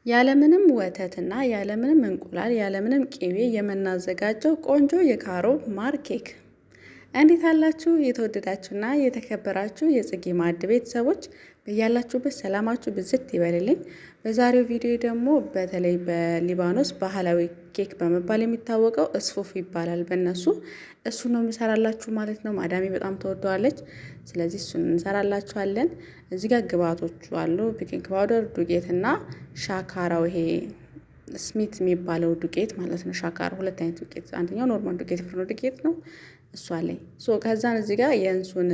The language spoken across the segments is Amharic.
ያለምንም ወተትና ያለምንም እንቁላል ያለምንም ቅቤ የምናዘጋጀው ቆንጆ የካሮብ ማር ኬክ። እንዴት አላችሁ? የተወደዳችሁና የተከበራችሁ የጽጌ ማዕድ ቤተሰቦች በያላችሁበት ሰላማችሁ ብዝት ይበልልኝ። በዛሬው ቪዲዮ ደግሞ በተለይ በሊባኖስ ባህላዊ ኬክ በመባል የሚታወቀው እስፉፍ ይባላል በእነሱ። እሱ ነው የምሰራላችሁ ማለት ነው። ማዳሜ በጣም ተወደዋለች። ስለዚህ እሱን እንሰራላችኋለን። እዚህ ጋር ግብአቶቹ አሉ። ቤኪንግ ፓውደር፣ ዱቄትና ሻካራው ይሄ ስሚት የሚባለው ዱቄት ማለት ነው። ሻካራ ሁለት አይነት ዱቄት፣ አንደኛው ኖርማል ዱቄት ፍርኖ ዱቄት ነው። እሷ አለኝ። ከዛን እዚህ ጋር የእንሱን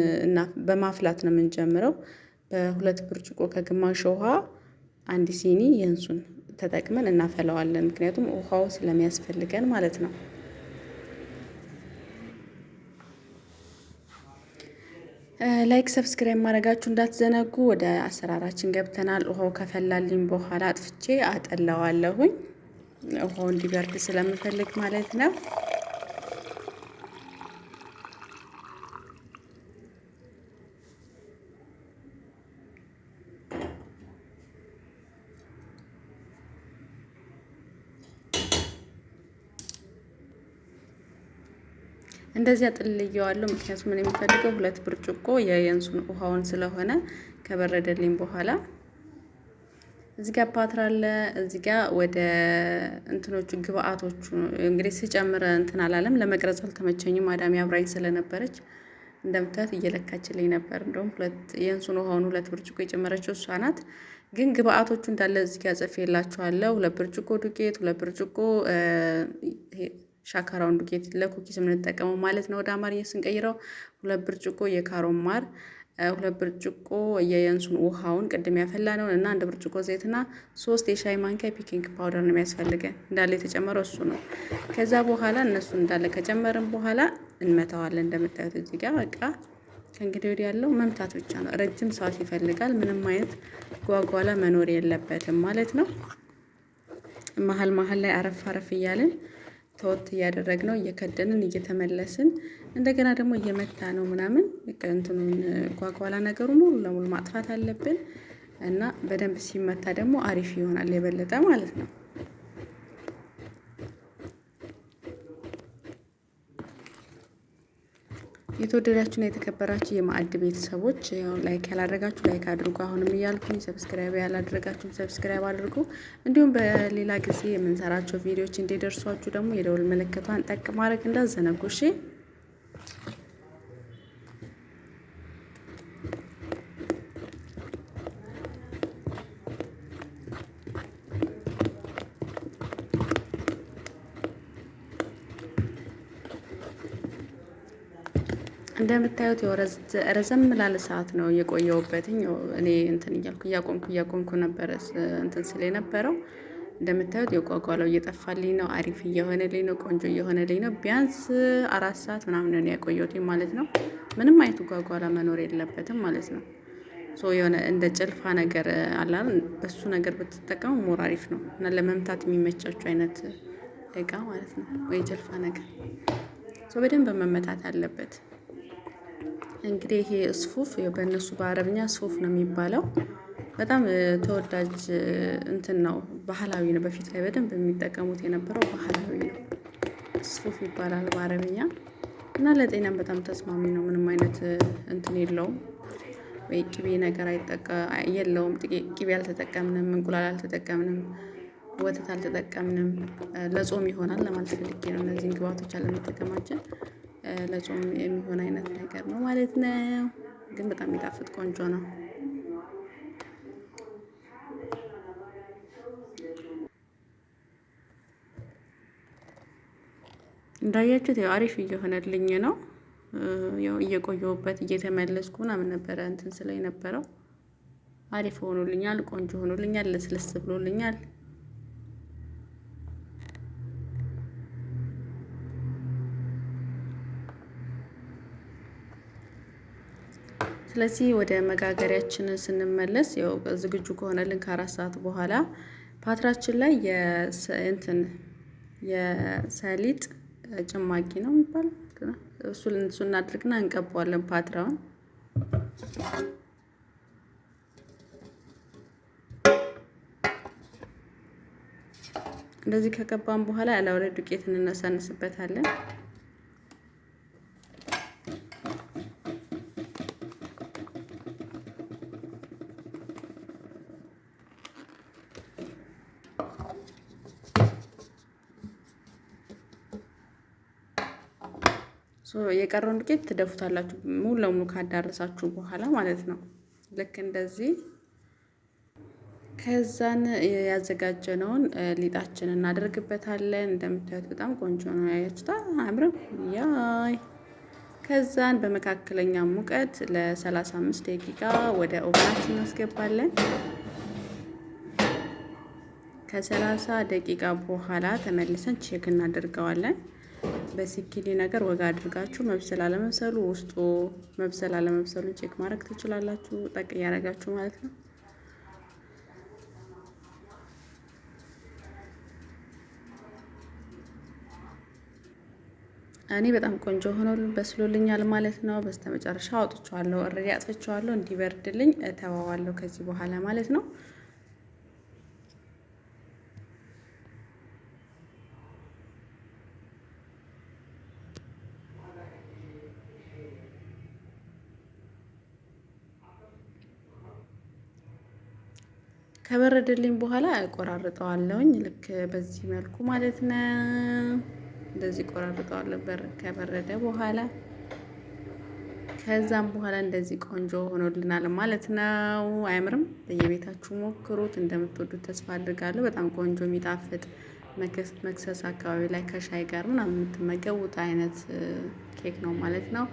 በማፍላት ነው የምንጀምረው። በሁለት ብርጭቆ ከግማሽ ውሃ አንድ ሲኒ የእንሱን ተጠቅመን እናፈላዋለን። ምክንያቱም ውሃው ስለሚያስፈልገን ማለት ነው። ላይክ ሰብስክራይብ ማድረጋችሁ እንዳትዘነጉ። ወደ አሰራራችን ገብተናል። ውሃው ከፈላልኝ በኋላ አጥፍቼ አጠላዋለሁኝ። ውሃው እንዲበርድ ስለምፈልግ ማለት ነው። እንደዚህ አጥልየዋለሁ። ምክንያቱም ምን የሚፈልገው ሁለት ብርጭቆ የየንሱን ውሃውን ስለሆነ ከበረደልኝ በኋላ እዚህ ጋር ፓትራ አለ። እዚህ ጋር ወደ እንትኖቹ ግብአቶቹ እንግዲህ ሲጨምር እንትን አላለም፣ ለመቅረጽ አልተመቸኝም። ማዳሚ አብራኝ ስለነበረች እንደምታዩት እየለካችልኝ ነበር። እንደውም የእንሱን ውሃውን ሁለት ብርጭቆ የጨመረችው እሷ ናት። ግን ግብአቶቹ እንዳለ እዚህ ጋር ጽፌላችኋለሁ። ሁለት ብርጭቆ ዱቄት፣ ሁለት ብርጭቆ ሻካራውን ዱቄት ለኩኪስ የምንጠቀመው ማለት ነው። ወደ አማርኛ ስንቀይረው ሁለት ብርጭቆ የካሮም ማር፣ ሁለት ብርጭቆ የየንሱን ውሃውን ቅድም ያፈላነውን እና አንድ ብርጭቆ ዘይትና 3 የሻይ ማንኪያ ፒኪንግ ፓውደር ነው የሚያስፈልገን። እንዳለ የተጨመረው እሱ ነው። ከዛ በኋላ እነሱ እንዳለ ከጨመርን በኋላ እንመታዋለን። እንደምታዩት እዚህ ጋር በቃ ከእንግዲህ ወዲህ ያለው መምታት ብቻ ነው። ረጅም ሰዓት ይፈልጋል። ምንም አይነት ጓጓላ መኖር የለበትም ማለት ነው። መሀል መሀል ላይ አረፍ አረፍ እያልን ተወት እያደረግነው እየከደንን እየተመለስን እንደገና ደግሞ እየመታ ነው ምናምን እንትኑን ጓጓላ ነገሩ ሙሉ ለሙሉ ማጥፋት አለብን እና በደንብ ሲመታ ደግሞ አሪፍ ይሆናል የበለጠ ማለት ነው። የተወደዳችሁና የተከበራችሁ የማዕድ ቤተሰቦች ላይክ ያላደረጋችሁ ላይክ አድርጉ። አሁንም እያልኩኝ ሰብስክራይብ ያላደረጋችሁ ሰብስክራይብ አድርጉ። እንዲሁም በሌላ ጊዜ የምንሰራቸው ቪዲዮዎች እንዲደርሷችሁ ደግሞ የደውል ምልክቷን ጠቅ ማድረግ እንዳትዘነጉ እሺ። እንደምታዩት ረዘም ላለ ሰዓት ነው የቆየሁበትኝ። እኔ እንትን እያቆምኩ ነበረ እንትን ስለ ነበረው። እንደምታዩት የጓጓላው እየጠፋልኝ ነው። አሪፍ እየሆነልኝ ነው። ቆንጆ እየሆነልኝ ነው። ቢያንስ 4 ሰዓት ምናምን ነው ያቆየሁት ማለት ነው። ምንም አይነት ጓጓላ መኖር የለበትም ማለት ነው። የሆነ እንደ ጭልፋ ነገር አላል በሱ ነገር ብትጠቀሙ ሞር አሪፍ ነው እና ለመምታት የሚመቻችሁ አይነት እቃ ማለት ነው። ወይ ጭልፋ ነገር በደንብ መመታት አለበት። እንግዲህ ይሄ እስፉፍ በእነሱ በአረብኛ እስፉፍ ነው የሚባለው። በጣም ተወዳጅ እንትን ነው፣ ባህላዊ ነው። በፊት ላይ በደንብ የሚጠቀሙት የነበረው ባህላዊ ነው። እስፉፍ ይባላል በአረብኛ እና ለጤናም በጣም ተስማሚ ነው። ምንም አይነት እንትን የለውም ወይ ቅቤ ነገር የለውም። ቅቤ አልተጠቀምንም፣ እንቁላል አልተጠቀምንም፣ ወተት አልተጠቀምንም። ለጾም ይሆናል ለማለት ፈልጌ ነው። እነዚህን ግብአቶች አለመጠቀማችን ለጾም የሚሆን አይነት ነገር ነው ማለት ነው። ግን በጣም የሚጣፍጥ ቆንጆ ነው። እንዳያችሁት ያው አሪፍ እየሆነልኝ ነው። ያው እየቆየሁበት እየተመለስኩ ምናምን ነበረ እንትን ስለ ነበረው አሪፍ ሆኖልኛል። ቆንጆ ሆኖልኛል። ለስለስ ብሎልኛል። ስለዚህ ወደ መጋገሪያችን ስንመለስ ያው ዝግጁ ከሆነልን ከ4 ሰዓት በኋላ ፓትራችን ላይ የሰሊጥ ጭማቂ ነው የሚባለው እሱን እናድርግና እንቀባዋለን ፓትራውን። እንደዚህ ከቀባን በኋላ ያለው ላይ ዱቄት እንነሳንስበታለን። የቀረውን ዱቄት ትደፉታላችሁ ሙሉ ለሙሉ ካዳረሳችሁ በኋላ ማለት ነው። ልክ እንደዚህ ከዛን ያዘጋጀነውን ሊጣችን እናደርግበታለን። እንደምታዩት በጣም ቆንጆ ነው። ያያችሁታ አያምርም? ያይ ከዛን በመካከለኛ ሙቀት ለ35 ደቂቃ ወደ ኦቨናችን እናስገባለን። ከ30 ደቂቃ በኋላ ተመልሰን ቼክ እናደርገዋለን። በሲኪሊ ነገር ወጋ አድርጋችሁ መብሰል አለመብሰሉ ውስጡ መብሰል አለመብሰሉን ቼክ ማድረግ ትችላላችሁ። ጠቅ እያደረጋችሁ ማለት ነው። እኔ በጣም ቆንጆ ሆኖ በስሎልኛል ማለት ነው። በስተመጨረሻ አውጥቼዋለሁ። ኦልሬዲ አጥፍቼዋለሁ። እንዲበርድልኝ እተወዋለሁ ከዚህ በኋላ ማለት ነው። ከበረደልኝ በኋላ እቆራርጠዋለሁኝ። ልክ በዚህ መልኩ ማለት ነው። እንደዚህ ቆራርጠዋለሁ ከበረደ በኋላ። ከዛም በኋላ እንደዚህ ቆንጆ ሆኖልናል ማለት ነው። አያምርም? በየቤታችሁ ሞክሩት። እንደምትወዱት ተስፋ አድርጋለሁ። በጣም ቆንጆ የሚጣፍጥ መክሰስ አካባቢ ላይ ከሻይ ጋር ምናምን የምትመገቡት አይነት ኬክ ነው ማለት ነው።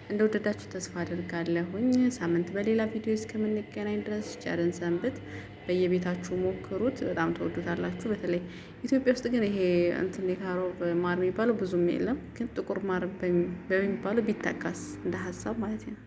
እንደወደዳችሁ ተስፋ አድርጋለሁኝ። ሳምንት በሌላ ቪዲዮ እስከምንገናኝ ድረስ ቸርን ሰንብት። በየቤታችሁ ሞክሩት፣ በጣም ተወዱታላችሁ። በተለይ ኢትዮጵያ ውስጥ ግን ይሄ እንትን የካሮብ ማር የሚባለው ብዙም የለም፣ ግን ጥቁር ማር በሚባለው ቢተካስ እንደ ሀሳብ ማለት ነው።